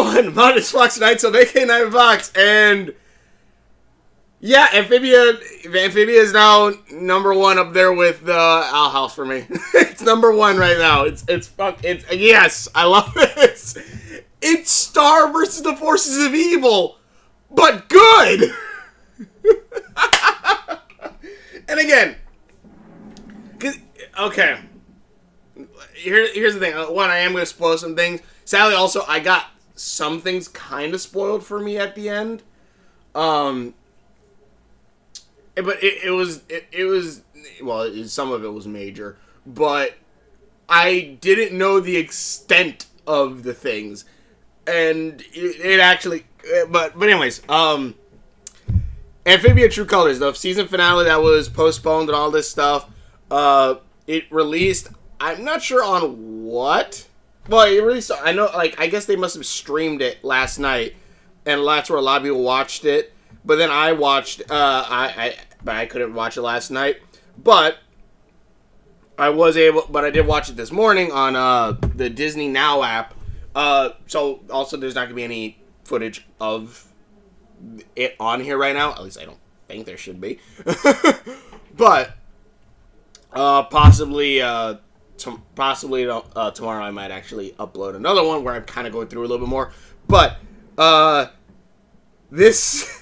one, Modest Fox Knights of AK9 Fox, and yeah, Amphibia is now number one up there with Owl House for me. It's number one right now. It's yes, I love this. It's Star versus the Forces of Evil, but good. And again, okay. Here's the thing. One, I am going to spoil some things. Sadly, also, I got some things kind of spoiled for me at the end. But it was well, some of it was major, but I didn't know the extent of the things, and it actually. But anyways, Amphibia True Colors, the season finale that was postponed and all this stuff, it released. I'm not sure on what. Well, it released. I know, like, I guess they must have streamed it last night, and that's where a lot of people watched it. But then I watched. But I couldn't watch it last night. But I was able. But I did watch it this morning on the Disney Now app. So also, there's not gonna be any footage of it on here right now. At least I don't think there should be. But possibly tomorrow I might actually upload another one where I'm kind of going through a little bit more. But this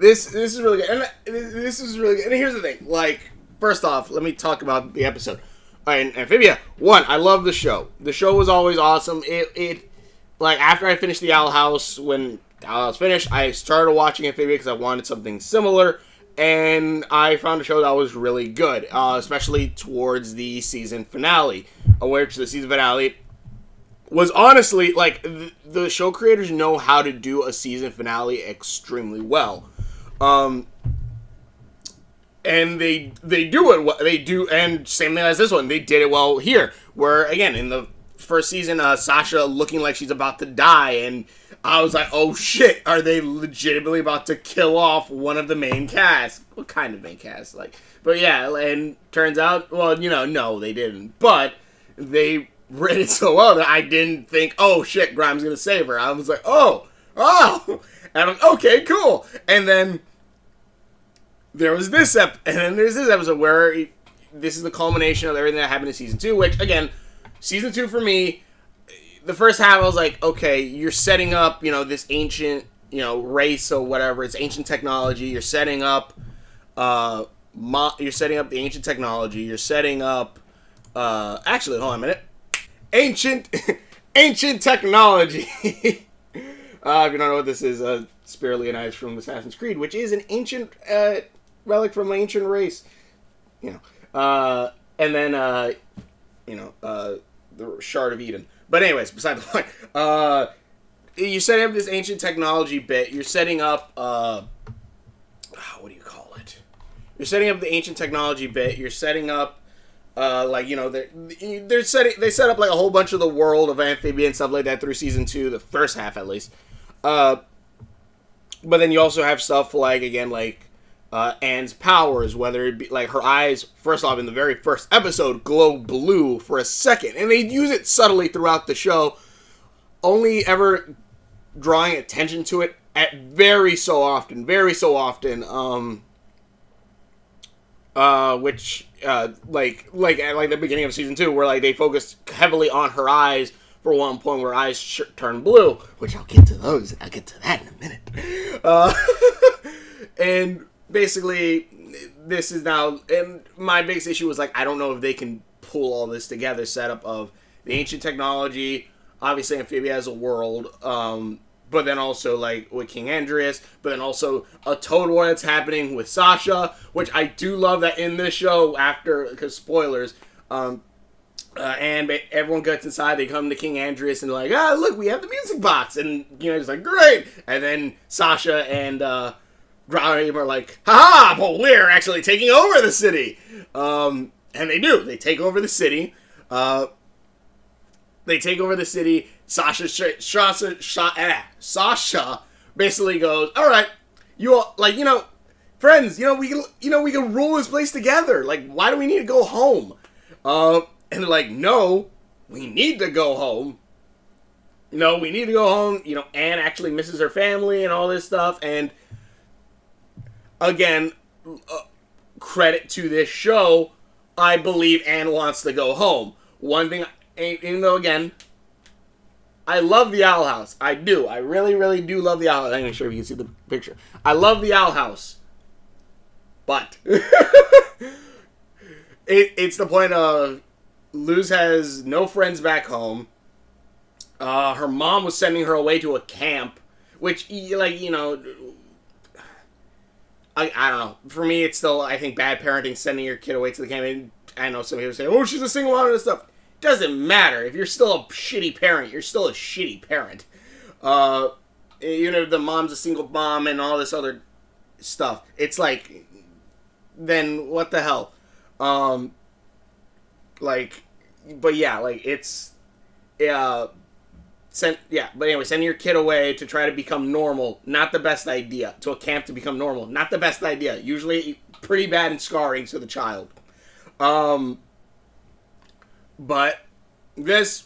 is really good, and this is really good. And here's the thing: like, first off, let me talk about the episode. And Amphibia, one, I love the show. The show was always awesome. It like, after I finished the Owl House, when the Owl House finished, I started watching Amphibia because I wanted something similar, and I found a show that was really good, especially towards the season finale, which the season finale was honestly, like, the show creators know how to do a season finale extremely well. And they do it. They do, and same thing as this one. They did it well here. Where again in the first season, Sasha looking like she's about to die, and I was like, "Oh shit! Are they legitimately about to kill off one of the main cast? What kind of main cast? Like, but yeah." And turns out, well, no, they didn't. But they read it so well that I didn't think, "Oh shit, Grimes gonna save her." I was like, "Oh," and I'm like, "Okay, cool." And then there was this and then there's this episode where this is the culmination of everything that happened in season 2, which, again, season 2 for me, the first half I was like, okay, you're setting up, this ancient, race or whatever, it's ancient technology, you're setting up, the ancient technology, you're setting up, actually, hold on a minute, ancient technology. If you don't know what this is, Spare Leonidas from Assassin's Creed, which is an ancient, relic from an ancient race, and then the Shard of Eden. But anyways, beside the point, you set up this ancient technology bit. You're setting up what do you call it? You're setting up the ancient technology bit. You're setting up they set up like a whole bunch of the world of Amphibia and stuff like that through season 2, the first half at least. But then you also have stuff like, again, like Anne's powers, whether it be like her eyes, first off, in the very first episode, glow blue for a second, and they use it subtly throughout the show, only ever drawing attention to it at very so often, which like at the beginning of season 2, where like they focused heavily on her eyes for one point where eyes turn blue, which I'll get to that in a minute. And basically, this is now, and my biggest issue was, like, I don't know if they can pull all this together, setup of the ancient technology, obviously Amphibia as a world, but then also, like, with King Andreas, but then also a Toad War that's happening with Sasha, which I do love that in this show, because spoilers, and everyone gets inside, they come to King Andreas, and they're like, look, we have the music box, and, it's like, great, and then Sasha and, Grime are like, haha, but we're actually taking over the city. And they do. They take over the city. Sasha basically goes, all right, you all, like, friends, we can rule this place together. Like, why do we need to go home? And they're like, no, we need to go home. no, we need to go home. Anne actually misses her family and all this stuff. And again, credit to this show, I believe Anne wants to go home. One thing, even though, again, I love the Owl House. I do. I really, really do love the Owl House. I'm not sure if you can see the picture. I love the Owl House. But it's the point of Luz has no friends back home. Her mom was sending her away to a camp, which, I don't know. For me, it's still, I think, bad parenting, sending your kid away to the camp. And I know some people say, oh, she's a single mom and stuff. Doesn't matter. If you're still a shitty parent, you're still a shitty parent. Even if the mom's a single mom and all this other stuff, it's like, then what the hell? But anyway, sending your kid away to try to become normal, not the best idea. To a camp to become normal, not the best idea. Usually pretty bad and scarring to the child. But this,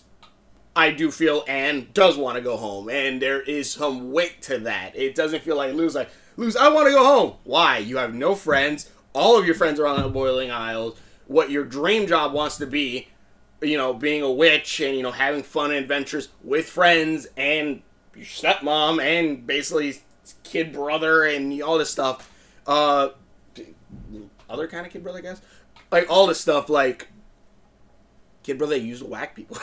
I do feel Anne does want to go home, and there is some weight to that. It doesn't feel like Luz, I want to go home. Why? You have no friends. All of your friends are on the Boiling Isles. What your dream job wants to be, being a witch and, having fun and adventures with friends and your stepmom and basically kid brother and all this stuff. Other kind of kid brother, I guess. Like, all this stuff, like, kid brother that used to whack people.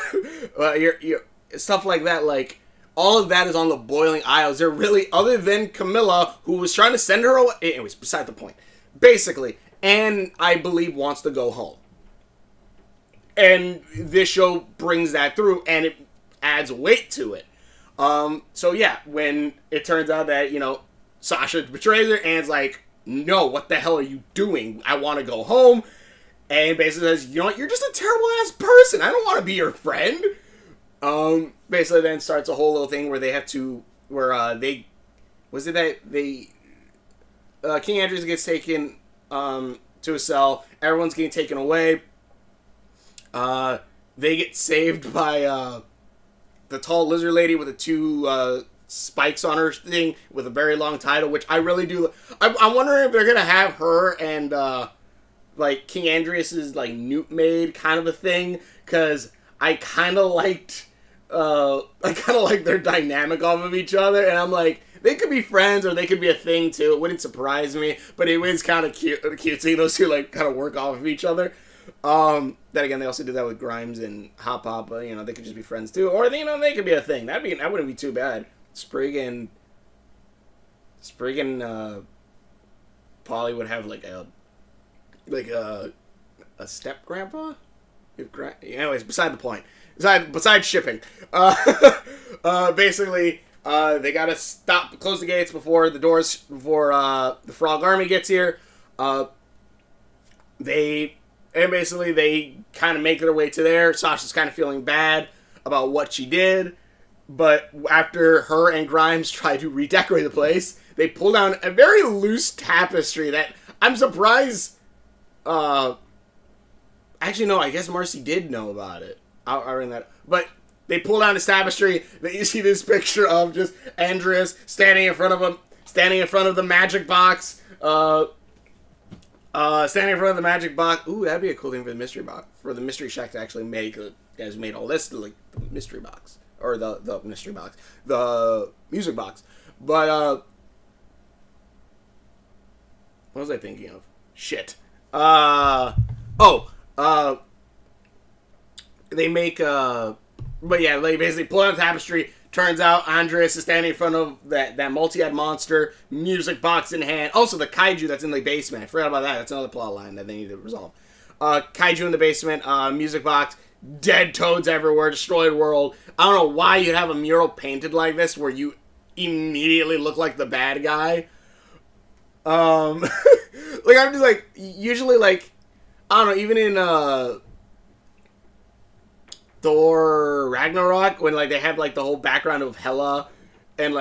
Stuff like that, like, all of that is on the Boiling Isles. They're really, other than Camilla, who was trying to send her away. Anyways, beside the point. Basically, Anne, I believe, wants to go home. And this show brings that through, and it adds weight to it. So yeah, when it turns out that, Sasha betrays her, Anne's like, no, what the hell are you doing? I want to go home. And basically says, you know what, you're just a terrible ass person. I don't want to be your friend. Basically then starts a whole little thing where they have to, King Andrews gets taken to a cell. Everyone's getting taken away. They get saved by the tall lizard lady with the two spikes on her thing with a very long title, which I really do. I'm wondering if they're gonna have her and King Andreas's Newt maid kind of a thing, because I kind of liked their dynamic off of each other, and I'm like, they could be friends or they could be a thing too. It wouldn't surprise me, but it was kind of cute seeing those two kind of work off of each other. Then again, they also do that with Grimes and Hop Hop. They could just be friends too, or they could be a thing. That wouldn't be too bad. Sprig and Polly would have a step grandpa. Anyways, beside the point. Besides shipping, basically, they gotta close the gates before the Frog Army gets here. They kind of make their way to there. Sasha's kind of feeling bad about what she did, but after her and Grimes try to redecorate the place, they pull down a very loose tapestry that I'm surprised. Actually, no, I guess Marcy did know about it. I'll ring that up. But they pull down this tapestry, that you see this picture of just Andreas standing in front of the magic box. Standing in front of the magic box. Ooh, that'd be a cool thing for the mystery box. For the Mystery Shack to actually make. Guys made all this, the mystery box. Or the mystery box. The music box. But, what was I thinking of? Shit. They make, but yeah, they basically pull out the tapestry. Turns out Andreas is standing in front of that multi-head monster, music box in hand. Also, the kaiju that's in the basement. I forgot about that. That's another plot line that they need to resolve. Kaiju in the basement, music box, dead toads everywhere, destroyed world. I don't know why you'd have a mural painted like this where you immediately look like the bad guy. I'm just usually I don't know, even in Thor Ragnarok, when they have the whole background of Hela and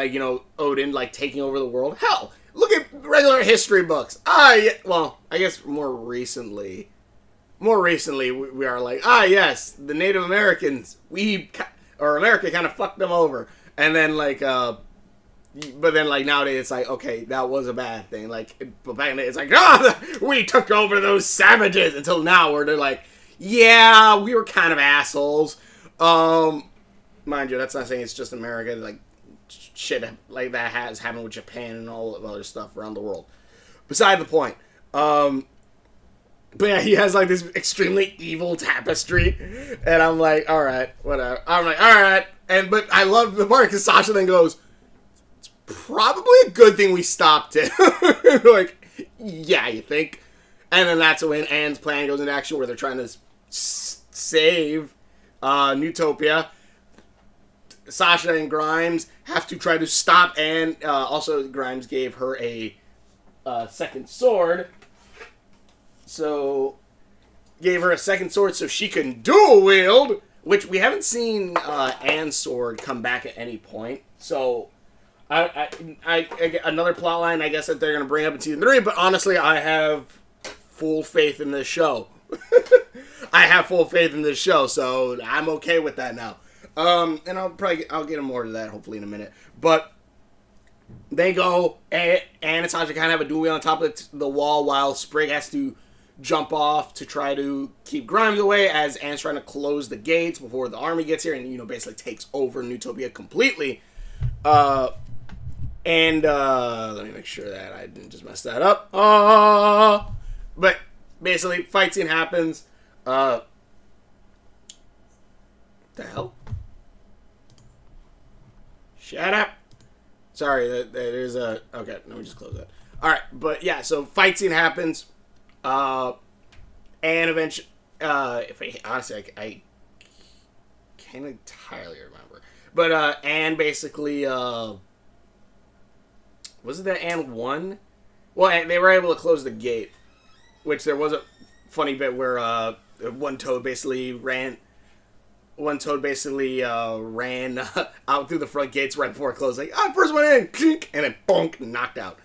Odin taking over the world. Hell, look at regular history books. Well, I guess more recently we are yes, the Native Americans. or America kind of fucked them over. And then like, but then like nowadays it's like, okay, that was a bad thing. Like, but back in the day it's like, we took over those savages. Until now where they're like, yeah, we were kind of assholes. Mind you, that's not saying it's just America. Like, shit like that has happened with Japan and all of other stuff around the world. Beside the point. But yeah, he has like this extremely evil tapestry, and I'm like, all right, whatever. I'm like, all right, but I love the part because Sasha then goes, "It's probably a good thing we stopped it." Like, yeah, you think? And then that's when Anne's plan goes into action, where they're trying to save Newtopia. Sasha and Grimes have to try to stop Anne. Also, Grimes gave her a second sword. So, gave her a second sword so she can dual wield, which we haven't seen Anne's sword come back at any point. So, I another plot line I guess that they're going to bring up in season 3, but honestly, I have full faith in this show. I have full faith in this show, so I'm okay with that now. And I'll get more to that hopefully in a minute. But they go, Anne and Sasha kind of have a dual wheel on top of the wall while Sprig has to jump off to try to keep Grimes away as Anne's trying to close the gates before the army gets here and, basically takes over Newtopia completely. Let me make sure that I didn't just mess that up. But basically, fight scene happens. The hell? Shut up. Sorry, there's a... Okay, let me just close that. Alright, but yeah, so fight scene happens. And eventually... honestly, I can't entirely remember. But, Anne basically... was it that Anne won? Well, they were able to close the gate. Which there was a funny bit where, one toad basically ran out through the front gates right before it closed. Like, first one in! And then, bonk, knocked out.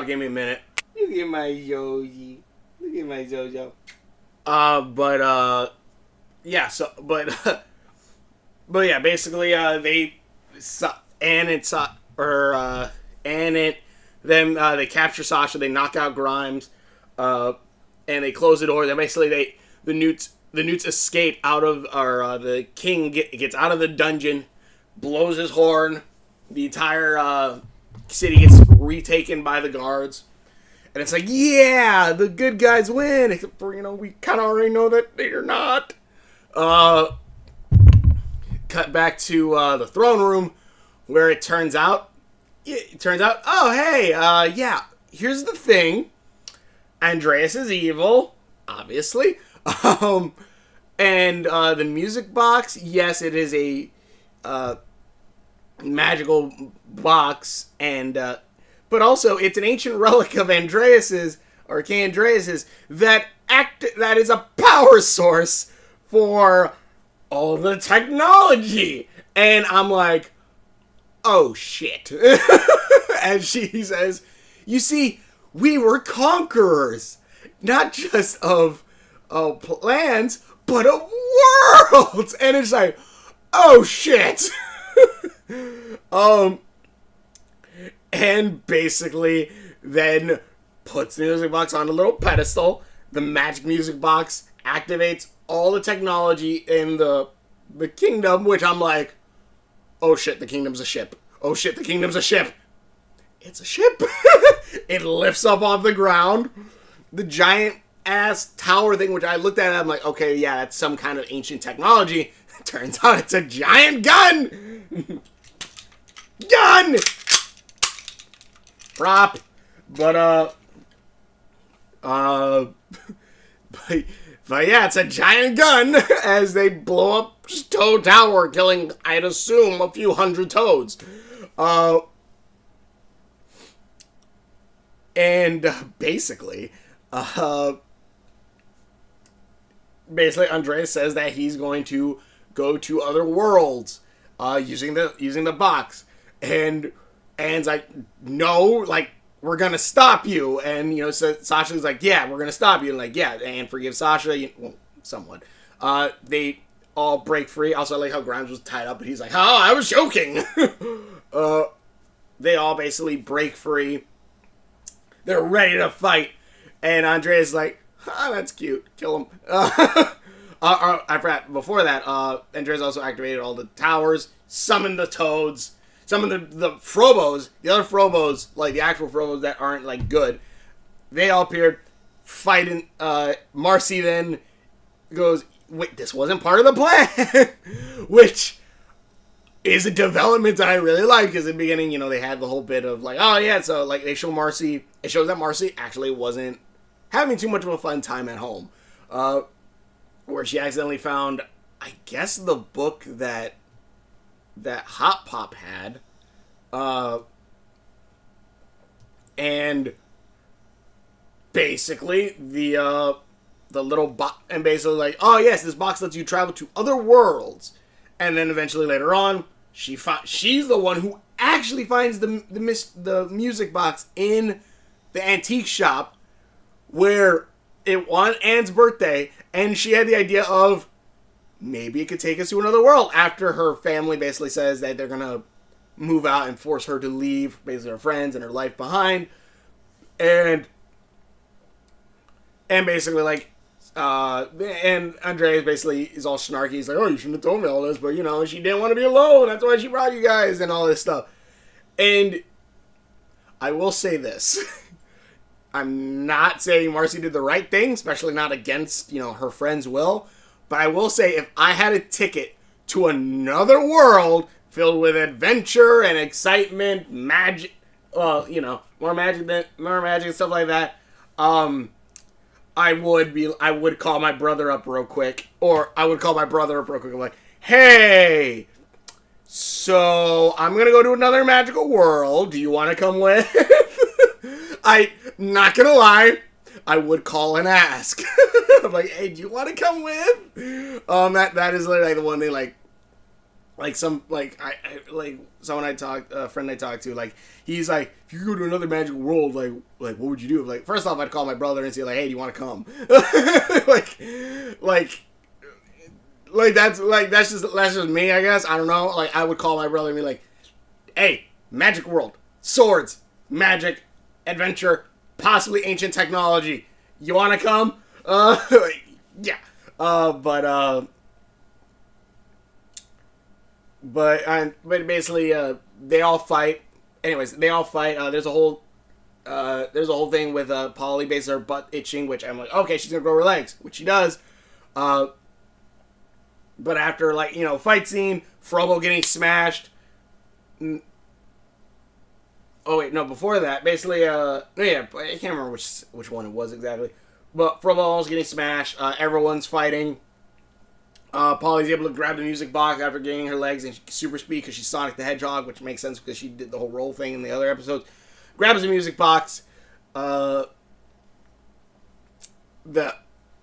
Give me a minute. Look at my Yoji. Look at my Jojo. Yeah, so, but yeah, basically, they capture Sasha, they knock out Grimes, and they close the door. Then basically, the Newts escape out of, the king gets out of the dungeon, blows his horn, the entire, city gets retaken by the guards. And it's like, yeah, the good guys win. Except for, we kind of already know that they're not. Cut back to the throne room, where it turns out, oh, hey, yeah, here's the thing. Andreas is evil, obviously. And the music box, yes, it is a magical box, and... but also, it's an ancient relic of Andreas's, or King Andreas's, that is a power source for all the technology. And I'm like, oh shit. And she says, you see, we were conquerors. Not just of lands, but of worlds. And it's like, oh shit. And basically then puts the music box on a little pedestal. The magic music box activates all the technology in the kingdom, which I'm like, oh shit, the kingdom's a ship. Oh shit, the kingdom's a ship. It's a ship. It lifts up off the ground. The giant ass tower thing, which I looked at, I'm like, okay, yeah, that's some kind of ancient technology. Turns out it's a giant gun. Gun! Prop. But yeah, it's a giant gun as they blow up Toad Tower, killing, I'd assume, a few hundred toads. And basically Andreas says that he's going to go to other worlds using the box, and Anne's like, no, like, we're gonna stop you. And so Sasha's like, yeah, we're gonna stop you. And like, yeah, Anne forgives Sasha, well, somewhat. They all break free. Also, I like how Grimes was tied up, and he's like, "Oh, I was joking." They all basically break free. They're ready to fight, and Andrea's like, that's cute. Kill him." I forgot, before that, Andrea's also activated all the towers, summoned the toads, summoned the Frobos, the other Frobos, like the actual Frobos that aren't, like, good. They all appeared, fighting. Marcy then goes, "Wait, this wasn't part of the plan," which is a development that I really like, because in the beginning, you know, they had the whole bit of like, oh yeah, so like they show Marcy, it shows that Marcy actually wasn't having too much of a fun time at home, where she accidentally found, I guess, the book that Hot Pop had, and basically the little box, and basically like, oh yes, this box lets you travel to other worlds, and then eventually later on, she's the one who actually finds the music box in the antique shop where it on Anne's birthday, and she had the idea of maybe it could take us to another world after her family basically says that they're gonna move out and force her to leave basically her friends and her life behind, and basically like and Andreas basically is all snarky. He's like, "Oh, you shouldn't have told me all this," but you know, she didn't want to be alone. That's why she brought you guys and all this stuff. And I will say this. I'm not saying Marcy did the right thing, especially not against, you know, her friend's will. But I will say, if I had a ticket to another world filled with adventure and excitement, magic, you know, more magic and stuff like that, I would call my brother up real quick. Or I would call my brother up real quick. I'm like, "Hey, so I'm going to go to another magical world. Do you want to come with?" Not going to lie, I would call and ask. I'm like, "Hey, do you want to come with?" That is literally like the one thing, like some, like, someone a friend I talked to, like, he's like, "If you go to another magical world, like what would you do?" I'm like, first off, I'd call my brother and say, like, "Hey, do you want to come?" that's just me, I guess. I don't know. Like, I would call my brother and be like, "Hey, magic world, swords, magic, adventure, possibly ancient technology. You want to come?" Yeah. But basically, they all fight. Anyways, they all fight. There's a whole thing with Polly basically her butt itching, which I'm like, okay, she's gonna grow her legs, which she does. But after, like, you know, fight scene, Frobo getting smashed. Oh wait, no, before that, basically, yeah, I can't remember which one it was exactly. But Frobo's getting smashed. Everyone's fighting. Polly's able to grab the music box after gaining her legs and super speed because she's Sonic the Hedgehog, which makes sense because she did the whole roll thing in the other episodes. Grabs the music box. The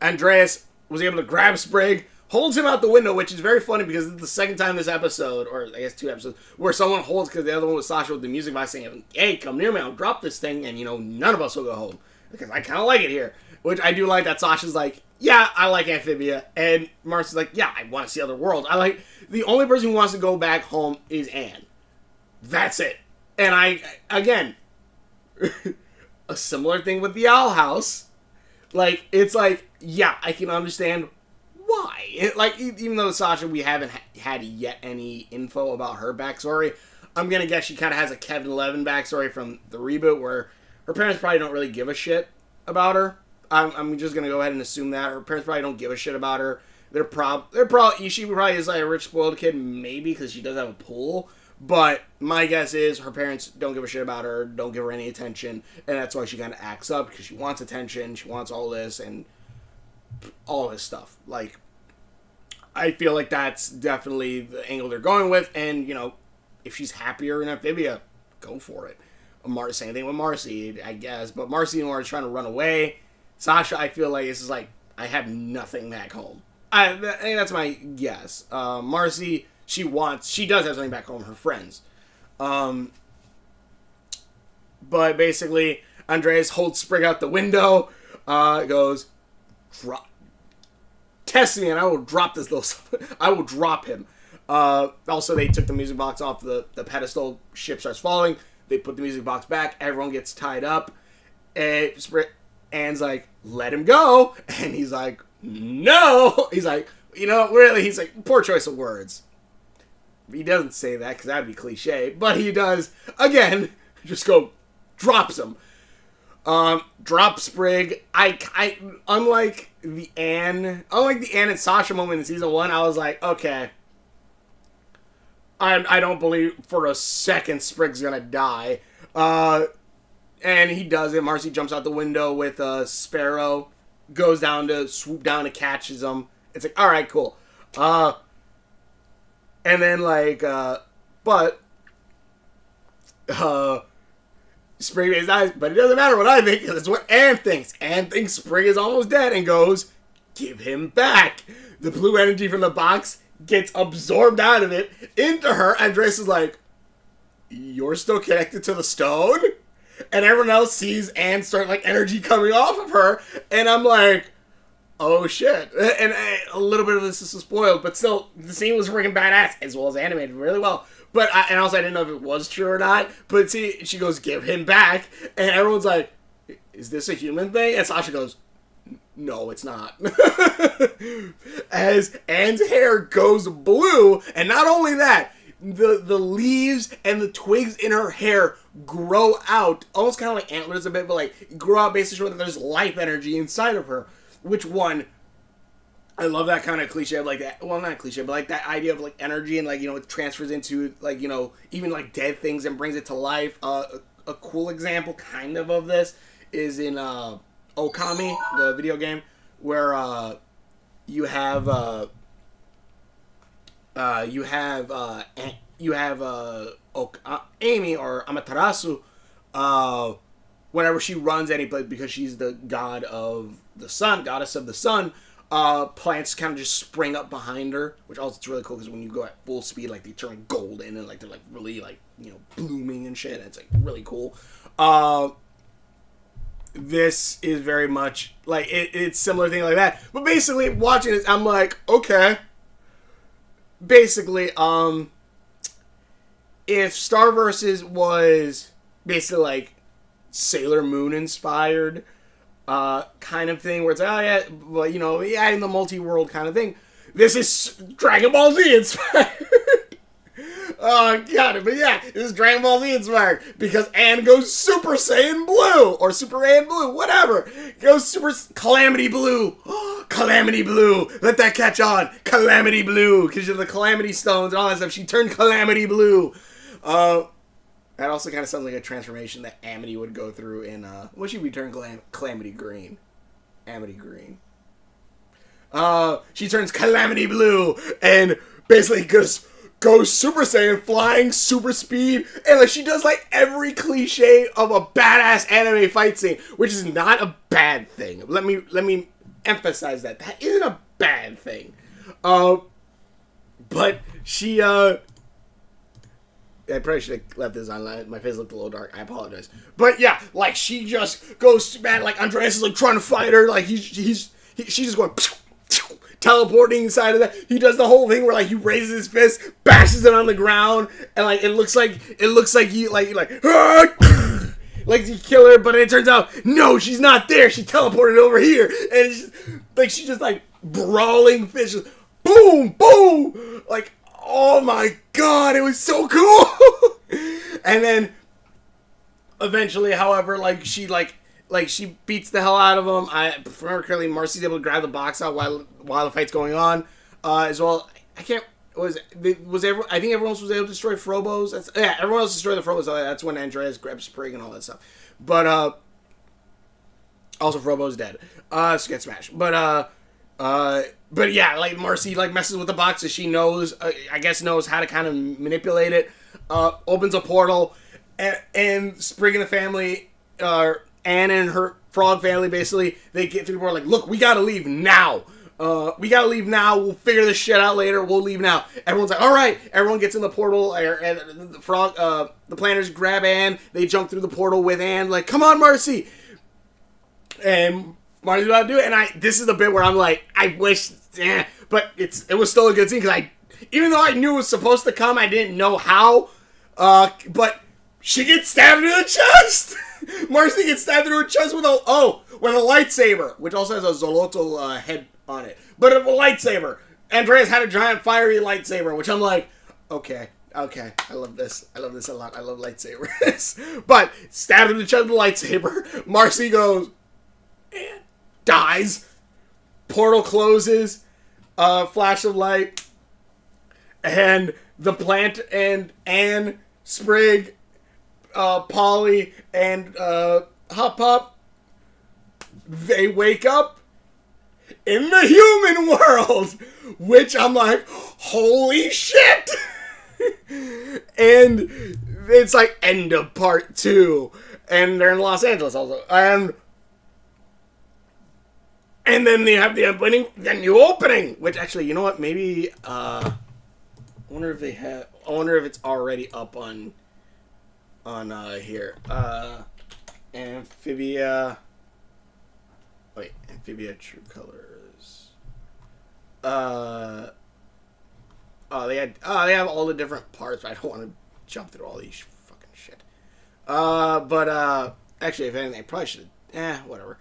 Andreas was able to grab Sprig, holds him out the window, which is very funny because it's the second time this episode, or I guess 2 episodes, where someone holds, because the other one was Sasha with the music box saying, "Hey, come near me, I'll drop this thing, and, you know, none of us will go home. Because I kind of like it here." Which I do like that Sasha's like, "Yeah, I like Amphibia." And Marcy's like, "Yeah, I want to see other worlds." I like, the only person who wants to go back home is Anne. That's it. And again, a similar thing with the Owl House. Like, it's like, yeah, I can understand why. Like, even though Sasha, we haven't had yet any info about her backstory, I'm going to guess she kind of has a Kevin Levin backstory from the reboot where her parents probably don't really give a shit about her. I'm just going to go ahead and assume that. Her parents probably don't give a shit about her. She probably is like a rich, spoiled kid, maybe, because she does have a pool. But my guess is her parents don't give a shit about her, don't give her any attention, and that's why she kind of acts up, because she wants attention, she wants all this, and all this stuff. Like, I feel like that's definitely the angle they're going with, and, you know, if she's happier in Amphibia, go for it. Same thing with Marcy, I guess, but Marcy and Laura is trying to run away. Sasha, I feel like this is like, I have nothing back home. I think that's my guess. Marcy, she does have something back home, her friends. But basically, Andreas holds Sprig out the window, goes, "Drop." test me and I will drop this little... I will drop him. Also, they took the music box off the pedestal. Ship starts falling. They put the music box back. Everyone gets tied up. And Anne's like, let him go. And he's like, no. He's like, you know, really? He's like, poor choice of words. He doesn't say that because that would be cliche. But he does, again, just drops him. Drop Sprig. Unlike the Anne and Sasha moment in season 1, I was like, okay. I don't believe for a second Sprig's gonna die. And he does it. Marcy jumps out the window with Sparrow, goes down to swoop down and catches him. It's like, all right, cool. And then Sprig is nice, but it doesn't matter what I think, because it's what Anne thinks. Anne thinks Sprig is almost dead and goes, give him back. The blue energy from the box gets absorbed out of it into her. Andres is like, you're still connected to the stone? And everyone else sees Anne start energy coming off of her, and I'm like, oh shit. And a little bit of this is spoiled, but still, the scene was freaking badass, as well as animated really well. But, and also I didn't know if it was true or not, but see, she goes, give him back, and everyone's like, is this a human thing? And Sasha goes, no, it's not. As Anne's hair goes blue, and not only that, the leaves and the twigs in her hair grow out, almost kind of like antlers a bit, but grow out basically showing that there's life energy inside of her. Which one, I love that kind of cliche of that, well, not cliche, but that idea of energy and it transfers into even dead things and brings it to life. A cool example kind of this is in Okami, the video game, where you have Amy or Amaterasu, whenever she runs any place, because she's the god of the sun, goddess of the sun, plants kind of just spring up behind her, which also is really cool because when you go at full speed, they turn golden and they're really blooming and shit. And it's really cool. This is very much it's similar thing like that. But basically, watching this, I'm like, okay. Basically, if Star Versus was basically Sailor Moon inspired, kind of thing, where it's, oh yeah, well, in the multi-world kind of thing, this is Dragon Ball Z inspired. Oh, God, but yeah, this is Dragon Ball Z inspired, because Anne goes Super Saiyan Blue, or Super Saiyan Blue, whatever, goes Super Calamity Blue, Calamity Blue, let that catch on, Calamity Blue, because of the Calamity Stones and all that stuff, she turned Calamity Blue. That also kind of sounds like a transformation that Amity would go through in, what should we turn Calamity Green? Amity Green. She turns Calamity Blue, and basically goes Super Saiyan, flying, super speed, and she does every cliche of a badass anime fight scene, which is not a bad thing. Let me emphasize that. That isn't a bad thing. But she, I probably should have left this on. My face looked a little dark. I apologize. But yeah, she just goes mad. Andreas is trying to fight her. She's just going teleporting inside of that. He does the whole thing where he raises his fist, bashes it on the ground, and it looks like he he kill her, but it turns out no, she's not there. She teleported over here, and it's just, she's just brawling fish, boom, boom, oh my god, it was so cool. And then eventually, however, she she beats the hell out of him. If I remember correctly, Marcy's able to grab the box out while the fight's going on. As well, I think everyone else was able to destroy Frobos. Everyone else destroyed the Frobos. So that's when Andreas grabs Sprig and all that stuff. But also Frobos dead. So get smashed. But yeah, Marcy messes with the box as she knows. I guess knows how to kind of manipulate it. Opens a portal, and Sprig and the family. Anne and her frog family, basically, they get through the board look, we gotta leave now. We'll figure this shit out later. We'll leave now. Everyone's all right. Everyone gets in the portal, and the planners grab Anne. They jump through the portal with Anne, come on, Marcy. And Marty's about to do it, and this is the bit where I'm I wish but it was still a good scene because even though I knew it was supposed to come, I didn't know how. But she gets stabbed in the chest. Marcy gets stabbed in her chest with a lightsaber, which also has a Zolotl head on it, but a lightsaber. Andreas had a giant fiery lightsaber, which I'm like, okay, I love this. I love this a lot. I love lightsabers. But stabbed in the chest with a lightsaber. Marcy goes and dies. Portal closes. Flash of light. And the plant and Anne, Sprig, Polly, and Hop Pop, they wake up in the human world, which I'm like, holy shit! And it's like end of part 2, and they're in Los Angeles also, and then they have the new opening, which actually, you know what? Maybe I wonder if it's already up on here. Amphibia. Wait, Amphibia True Colors. They have all the different parts, but I don't want to jump through all these fucking shit. But actually, if anything, I probably should. Whatever.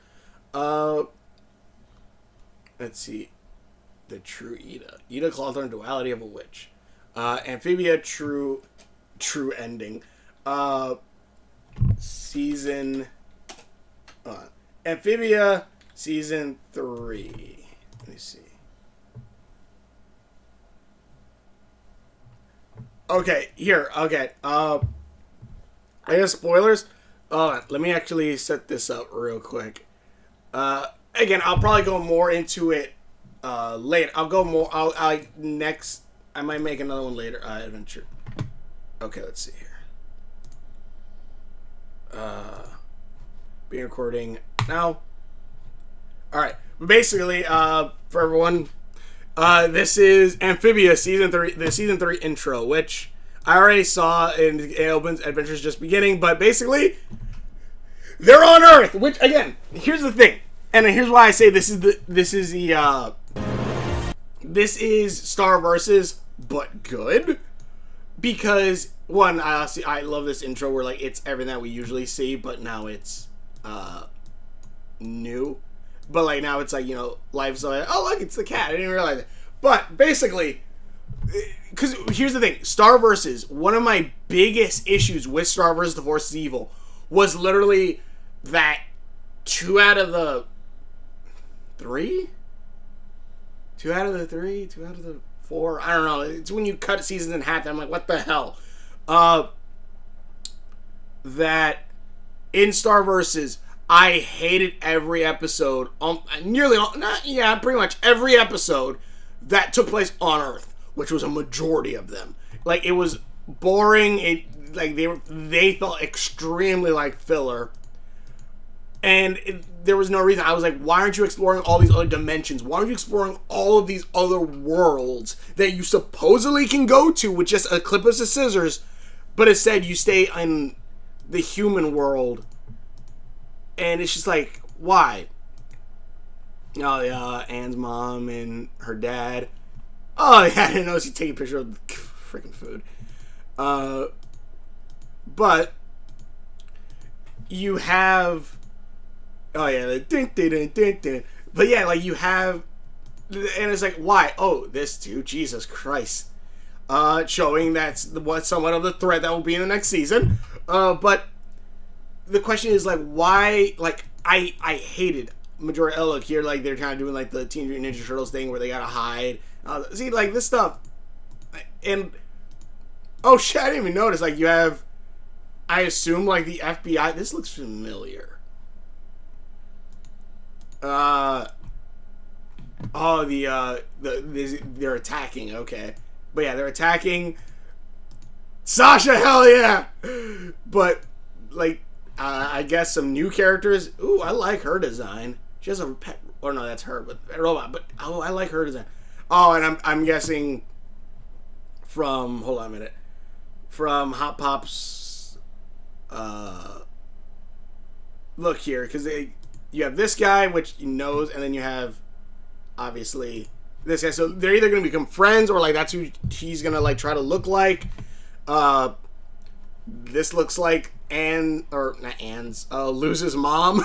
Let's see. The True Ida. Ida Cawthorn, Duality of a Witch. Amphibia True Ending. Season. Amphibia Season 3. Let me see. Okay, here. Okay. I guess spoilers. Let me actually set this up real quick. Again, I'll probably go more into it later. I'll go more. I might make another one later. Adventure. Okay, let's see here. Being recording now. All right. Basically, for everyone, this is Amphibia Season 3, the Season 3 intro, which I already saw, and it opens Adventures Just Beginning, but basically, they're on Earth, which, again, here's the thing, and here's why I say this is Star Versus, but good, because, one, I love this intro where, like, it's everything that we usually see, but now it's, new. But, like, now it's like, you know, life's like, oh, look, it's the cat. I didn't realize it. But, basically, because here's the thing. Star Versus, one of my biggest issues with Star Versus The Force is Evil was literally that 2 out of the 3? 2 out of the 3? 2 out of the 4? I don't know. It's when you cut seasons in half. I'm like, what the hell? That in Star Versus, I hated every episode, pretty much every episode that took place on Earth, which was a majority of them. Like, it was boring, they felt extremely like filler, and there was no reason. I was like, why aren't you exploring all these other dimensions? Why aren't you exploring all of these other worlds that you supposedly can go to with just a clip of scissors, but instead you stay in the human world? And it's just like, why? Oh, yeah, Anne's mom and her dad. Oh, yeah, I didn't know she'd take a picture of the freaking food. But you have... Oh, yeah, the ding. But yeah, like, you have... And it's like, why? Oh, this too? Jesus Christ. Showing that's somewhat of the threat that will be in the next season. But... the question is, like, why, like, I hated majority, look, here, like, they're kind of doing, like, the Teenage Mutant Ninja Turtles thing where they gotta hide. See, like, this stuff, and, oh, shit, I didn't even notice, like, you have, I assume, like, the FBI, this looks familiar. They're attacking, okay. But, yeah, they're attacking Sasha, hell yeah! But, like, I guess some new characters. Ooh, I like her design. She has a pet. Or no, that's her, but a robot. But oh, I like her design. Oh, and I'm guessing from. Hold on a minute. From Hot Pop's. Look here, because you have this guy, which he knows, and then you have, obviously, this guy. So they're either going to become friends or like that's who he's going to like try to look like. This looks like Luz's mom.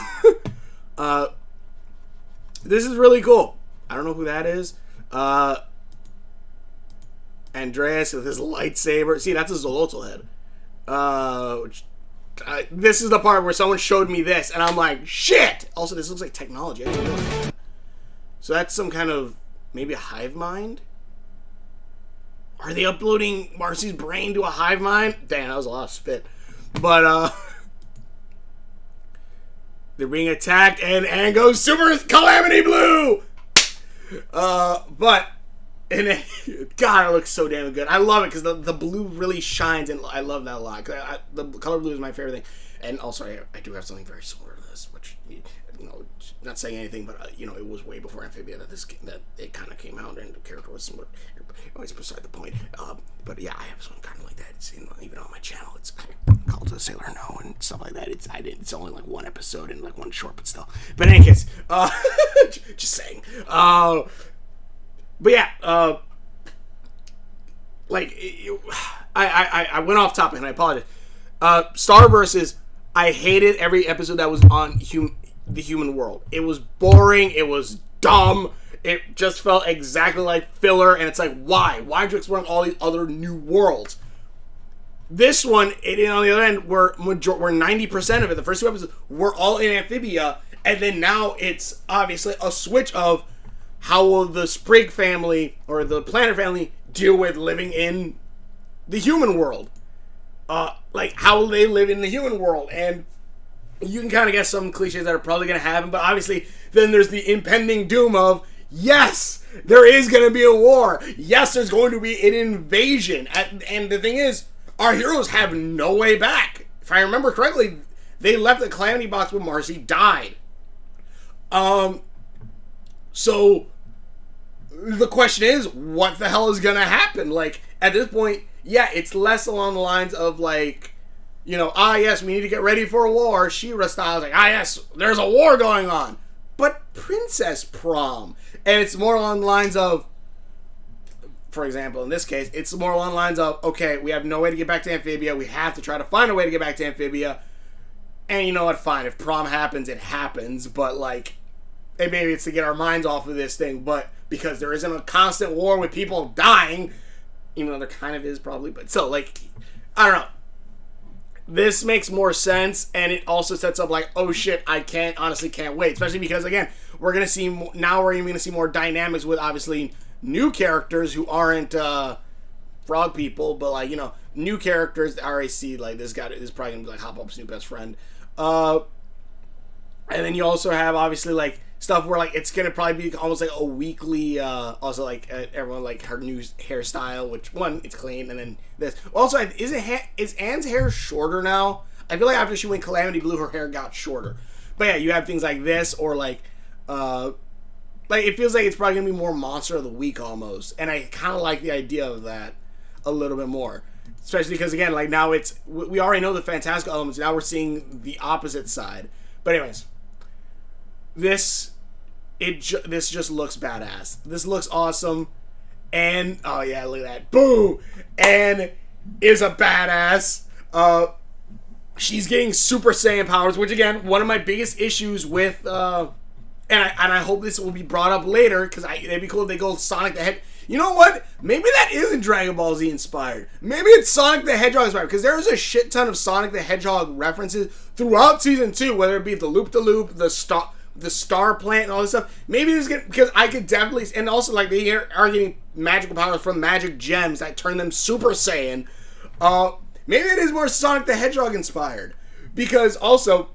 This is really cool. I don't know who that is. Andreas with his lightsaber. See, that's a Zolotl head. This is the part where someone showed me this, and I'm like, shit! Also, this looks like technology. I didn't realize that. So that's some kind of, maybe a hive mind? Are they uploading Marcy's brain to a hive mind? Damn, that was a lot of spit. But, they're being attacked, and Anne goes Super Calamity Blue! And then, God, it looks so damn good. I love it because the blue really shines, and I love that a lot. The color blue is my favorite thing. And also, I do have something very similar to this, which, not saying anything, but, it was way before Amphibia that it kind of came out, and the character was similar. It's beside the point. But yeah, I have something kind of like that. It's, even on my channel, it's called The Sailor No and stuff like that. It's only like one episode and like one short, but still. But in any case, just saying. But yeah, I went off topic and I apologize. Starverse, I hated every episode that was on the human world. It was boring. It was dumb. It just felt exactly like filler. And it's like, why? Why'd you explore all these other new worlds? This one, on the other end, were 90% of it. The first two episodes were all in Amphibia. And then now it's obviously a switch of how will the Sprig family or the Planner family deal with living in the human world? How will they live in the human world? And you can kind of guess some cliches that are probably going to happen, but obviously then there's the impending doom of, yes, there is going to be a war. Yes, there's going to be an invasion. And the thing is, our heroes have no way back. If I remember correctly, they left the Calamity Box when Marcy died. So the question is, what the hell is going to happen? Like, at this point, yeah, it's less along the lines of like, yes, we need to get ready for a war. She-Ra style, like, yes, there's a war going on. But Princess Prom. And it's more along the lines of, for example, in this case, it's more along the lines of, okay, we have no way to get back to Amphibia. We have to try to find a way to get back to Amphibia. And you know what? Fine. If prom happens, it happens. But, like, and maybe it's to get our minds off of this thing. But because there isn't a constant war with people dying, even though there kind of is probably. But so, like, I don't know. This makes more sense, and it also sets up like, oh shit, I honestly can't wait. Especially because, again, we're going to see, now we're even going to see more dynamics with, obviously, new characters who aren't frog people, but, like, new characters. I already see, like, this guy is probably going to be, like, Hop Up's new best friend. And then you also have, obviously, like, stuff where, like, it's going to probably be almost like a weekly, also, like, everyone, like, her new hairstyle, which, one, it's clean, and then this. Also, is Anne's hair shorter now? I feel like after she went Calamity Blue, her hair got shorter. But, yeah, you have things like this, or, like, it feels like it's probably going to be more Monster of the Week, almost. And I kind of like the idea of that a little bit more. Especially because, again, like, now it's, we already know the fantastical elements, now we're seeing the opposite side. But anyways, this just looks badass. This looks awesome. And, oh yeah, look at that. Boo! Anne is a badass. She's getting Super Saiyan powers, which, again, one of my biggest issues with, and I hope this will be brought up later, because it'd be cool if they go Sonic the Hedgehog. You know what? Maybe that isn't Dragon Ball Z inspired. Maybe it's Sonic the Hedgehog inspired, because there's a shit ton of Sonic the Hedgehog references throughout Season 2, whether it be the Loop-de-Loop, the Star Plant, and all this stuff. Maybe this is because I could definitely, and also, like, they are getting magical powers from magic gems that turn them Super Saiyan. Maybe it is more Sonic the Hedgehog inspired, because also,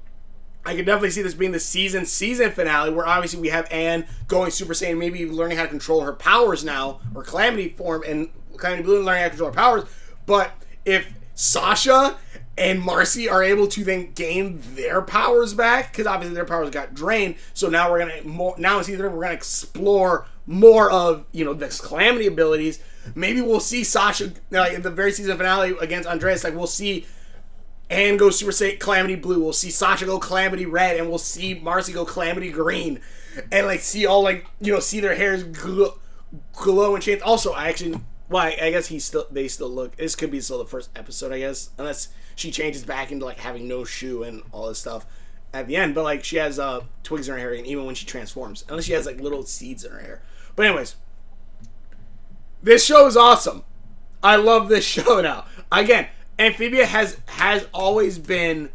I could definitely see this being the season finale, where obviously we have Anne going Super Saiyan, maybe learning how to control her powers now, or Calamity form, and Calamity Blue learning how to control her powers. But if Sasha and Marcy are able to then gain their powers back, because obviously their powers got drained, so now we're gonna explore more of the Calamity abilities. Maybe we'll see Sasha, like, in the very season finale against Andreas, like, we'll see Anne go Super Saiyan Calamity Blue, we'll see Sasha go Calamity Red, and we'll see Marcy go Calamity Green, and, like, see all, like, see their hairs glow and change. Also, I guess they still look. This could be still the first episode, I guess, unless she changes back into like having no shoe and all this stuff at the end. But like she has twigs in her hair, and even when she transforms, unless she has like little seeds in her hair. But anyways, this show is awesome. I love this show now. Again, Amphibia has always been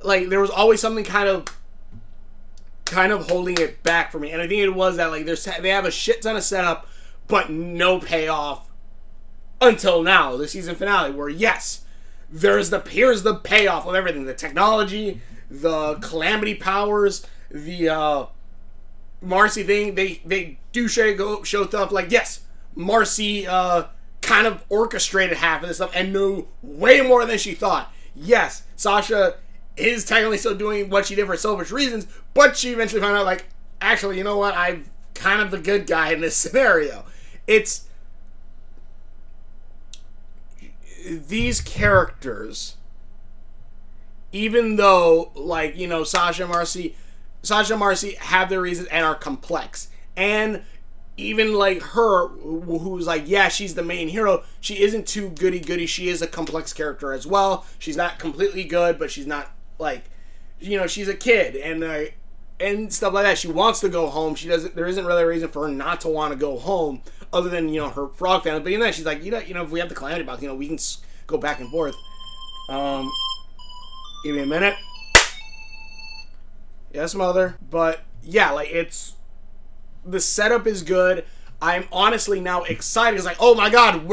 like there was always something kind of holding it back for me, and I think it was that like they have a shit ton of setup, but no payoff until now, the season finale, where yes, here's the payoff of everything: the technology, the calamity powers, the Marcy thing. They do show stuff like yes, Marcy kind of orchestrated half of this stuff and knew way more than she thought. Yes, Sasha is technically still doing what she did for selfish reasons, but she eventually found out, like, actually, you know what? I'm kind of the good guy in this scenario. It's these characters, even though, like, you know, Sasha and Marcy have their reasons and are complex. And even like her, who's like, yeah, she's the main hero, she isn't too goody-goody. She is a complex character as well. She's not completely good, but she's not like, you know, she's a kid and stuff like that. She wants to go home. There isn't really a reason for her not to want to go home other than, you know, her frog family. But even then, she's like, you know, if we have the calamity box, you know, we can go back and forth. Give me a minute. Yes, mother. But yeah, like the setup is good. I'm honestly now excited. It's like, oh my god,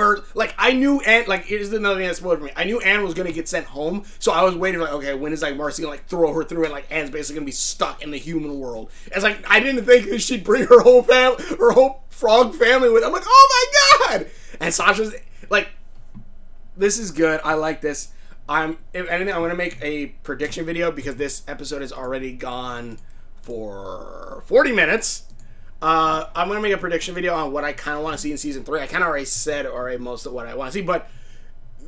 I knew Anne, like, here's another thing that spoiled for me. I knew Anne was gonna get sent home, so I was waiting like, okay, when is like Marcy gonna like throw her through and like Anne's basically gonna be stuck in the human world. It's like, I didn't think that she'd bring her whole frog family with. I'm like, oh my god! And Sasha's like, this is good. I like this. If anything, I'm gonna make a prediction video because this episode has already gone for 40 minutes. I'm going to make a prediction video on what I kind of want to see in Season 3. I kind of already said most of what I want to see, but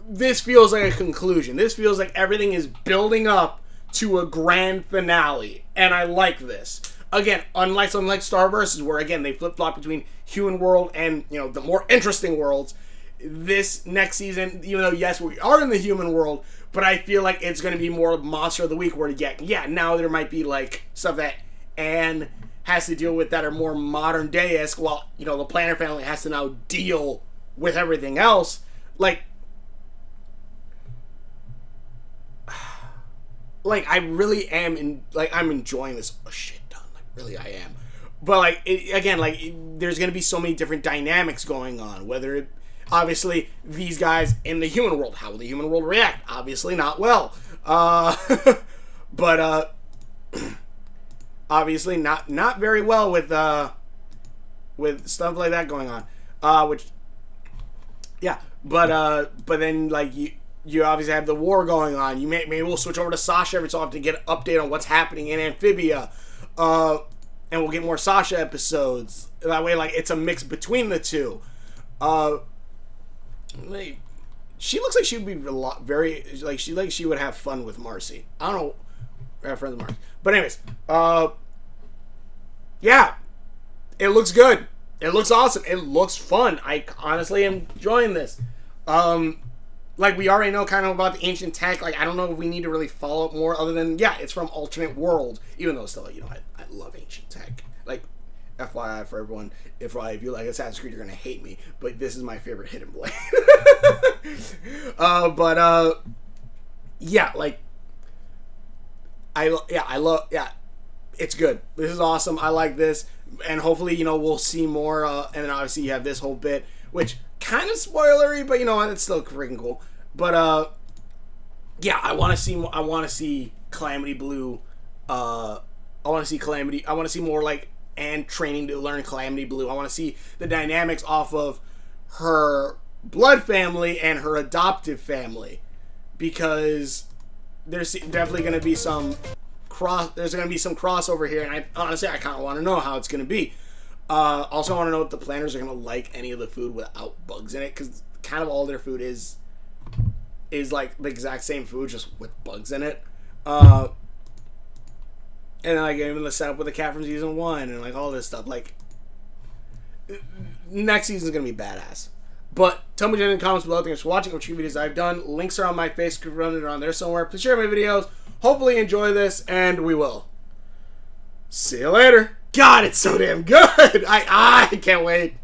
this feels like a conclusion. This feels like everything is building up to a grand finale, and I like this. Again, unlike something like Star Versus, where, again, they flip-flop between human world and, you know, the more interesting worlds, this next season, even though, yes, we are in the human world, but I feel like it's going to be more Monster of the Week, where, now there might be, like, stuff that Anne has to deal with that are more modern day-esque, while, you know, the Planner family has to now deal with everything else. Like I really am I'm enjoying this a shit ton. Like, really, I am. But, like, there's going to be so many different dynamics going on. Whether obviously, these guys in the human world, how will the human world react? Obviously not well. But, obviously not very well with stuff like that going on, but then, like, you obviously have the war going on. Maybe we'll switch over to Sasha every so often to get an update on what's happening in Amphibia, and we'll get more Sasha episodes. That way, like, it's a mix between the two. She looks like she would be she would have fun with Marcy. I don't know. Friends with Marcy. But anyways, yeah, it looks good. It looks awesome. It looks fun. I honestly am enjoying this. Like, we already know kind of about the ancient tech. Like, I don't know if we need to really follow up more other than, yeah, it's from alternate world. Even though still, you know, I love ancient tech. Like, FYI for everyone, if you like Assassin's Creed, you're going to hate me. But this is my favorite hidden blade. Yeah, like, it's good. This is awesome. I like this, and hopefully, you know, we'll see more. And then obviously you have this whole bit, which kind of spoilery, but you know what? It's still freaking cool. But yeah, I want to see more. I want to see Calamity Blue. I want to see Calamity. I want to see more, like, Anne training to learn Calamity Blue. I want to see the dynamics off of her blood family and her adoptive family, because there's definitely going to be some crossover here, and I honestly kind of want to know how it's going to be. Also, I want to know if the planners are going to like any of the food without bugs in it, because kind of all their food is like the exact same food, just with bugs in it. And then, like, even the setup with the cat from season 1 and, like, all this stuff. Like, next season is going to be badass. But tell me in the comments below. Thanks for watching. Which videos I've done. Links are on my face. Could run it around there somewhere. Please share my videos. Hopefully enjoy this, and we will. See you later. God, it's so damn good. I can't wait.